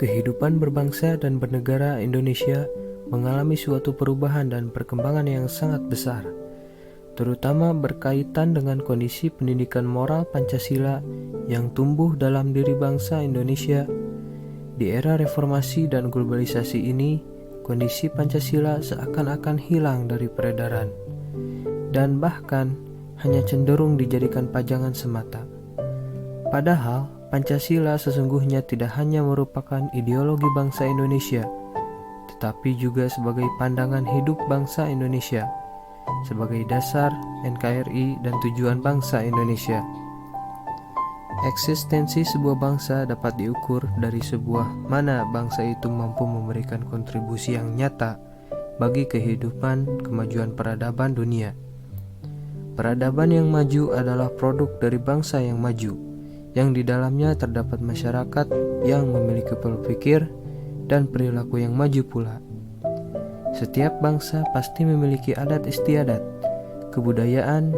Kehidupan berbangsa dan bernegara Indonesia mengalami suatu perubahan dan perkembangan yang sangat besar, terutama berkaitan dengan kondisi pendidikan moral Pancasila yang tumbuh dalam diri bangsa Indonesia. Di era reformasi dan globalisasi ini, kondisi Pancasila seakan-akan hilang dari peredaran, dan bahkan hanya cenderung dijadikan pajangan semata. Padahal, Pancasila sesungguhnya tidak hanya merupakan ideologi bangsa Indonesia, tetapi juga sebagai pandangan hidup bangsa Indonesia, sebagai dasar NKRI dan tujuan bangsa Indonesia. Eksistensi sebuah bangsa dapat diukur dari sebuah mana bangsa itu mampu memberikan kontribusi yang nyata bagi kehidupan kemajuan peradaban dunia. Peradaban yang maju adalah produk dari bangsa yang maju, yang di dalamnya terdapat masyarakat yang memiliki pola pikir dan perilaku yang maju pula. Setiap bangsa pasti memiliki adat istiadat, kebudayaan,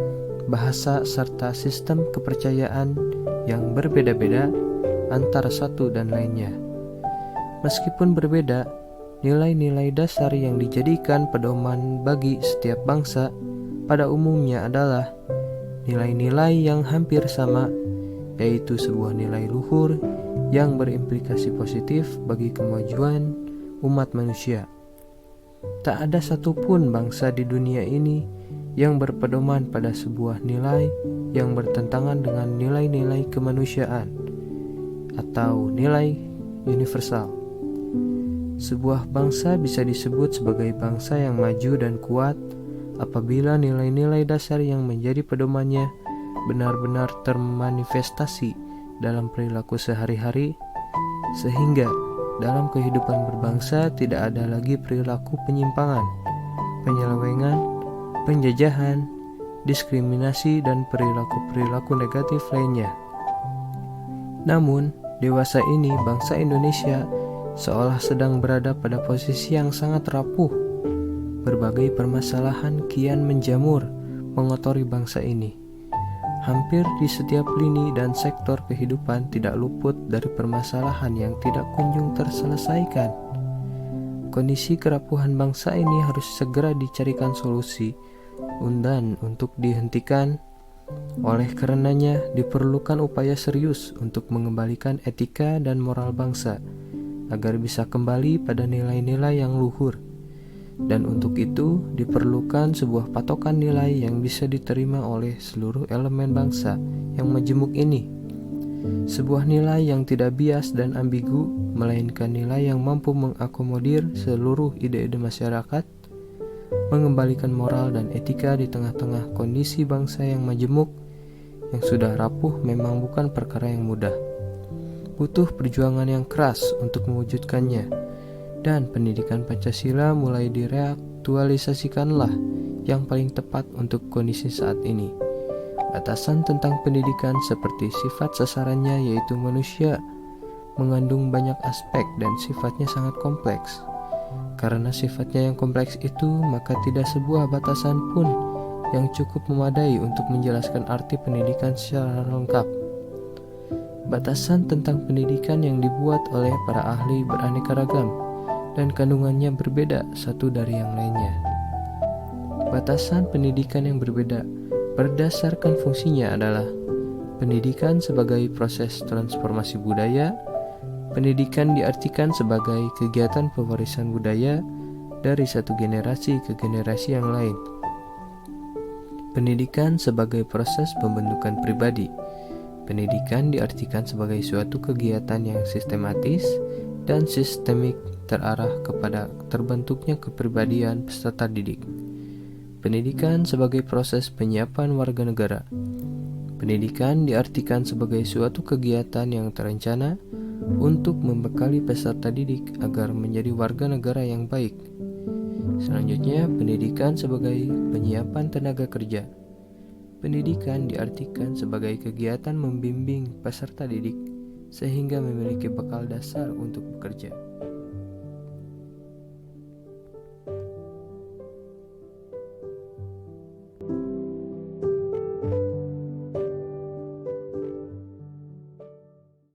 bahasa, serta sistem kepercayaan yang berbeda-beda antara satu dan lainnya. Meskipun berbeda, nilai-nilai dasar yang dijadikan pedoman bagi setiap bangsa pada umumnya adalah nilai-nilai yang hampir sama, yaitu sebuah nilai luhur yang berimplikasi positif bagi kemajuan umat manusia. Tak ada satupun bangsa di dunia ini yang berpedoman pada sebuah nilai yang bertentangan dengan nilai-nilai kemanusiaan atau nilai universal. Sebuah bangsa bisa disebut sebagai bangsa yang maju dan kuat apabila nilai-nilai dasar yang menjadi pedomannya benar-benar termanifestasi dalam perilaku sehari-hari, sehingga dalam kehidupan berbangsa tidak ada lagi perilaku penyimpangan, penyelewengan, penjajahan, diskriminasi, dan perilaku-perilaku negatif lainnya. Namun, dewasa ini bangsa Indonesia seolah sedang berada pada posisi yang sangat rapuh. Berbagai permasalahan kian menjamur mengotori bangsa ini. Hampir di setiap lini dan sektor kehidupan tidak luput dari permasalahan yang tidak kunjung terselesaikan. Kondisi kerapuhan bangsa ini harus segera dicarikan solusi dan untuk dihentikan. Oleh karenanya diperlukan upaya serius untuk mengembalikan etika dan moral bangsa agar bisa kembali pada nilai-nilai yang luhur. Dan untuk itu diperlukan sebuah patokan nilai yang bisa diterima oleh seluruh elemen bangsa yang majemuk ini. Sebuah nilai yang tidak bias dan ambigu, melainkan nilai yang mampu mengakomodir seluruh ide-ide masyarakat, mengembalikan moral dan etika di tengah-tengah kondisi bangsa yang majemuk, yang sudah rapuh memang bukan perkara yang mudah. Butuh perjuangan yang keras untuk mewujudkannya. Dan pendidikan Pancasila mulai direaktualisasikanlah yang paling tepat untuk kondisi saat ini. Batasan tentang pendidikan seperti sifat sasarannya yaitu manusia mengandung banyak aspek dan sifatnya sangat kompleks. Karena sifatnya yang kompleks itu, maka tidak sebuah batasan pun yang cukup memadai untuk menjelaskan arti pendidikan secara lengkap. Batasan tentang pendidikan yang dibuat oleh para ahli beraneka ragam dan kandungannya berbeda satu dari yang lainnya. Batasan pendidikan yang berbeda berdasarkan fungsinya adalah pendidikan sebagai proses transformasi budaya. Pendidikan diartikan sebagai kegiatan pewarisan budaya dari satu generasi ke generasi yang lain. Pendidikan sebagai proses pembentukan pribadi. Pendidikan diartikan sebagai suatu kegiatan yang sistematis dan sistemik terarah kepada terbentuknya kepribadian peserta didik. Pendidikan sebagai proses penyiapan warga negara. Pendidikan diartikan sebagai suatu kegiatan yang terencana untuk membekali peserta didik agar menjadi warga negara yang baik. Selanjutnya, pendidikan sebagai penyiapan tenaga kerja. Pendidikan diartikan sebagai kegiatan membimbing peserta didik sehingga memiliki bekal dasar untuk bekerja.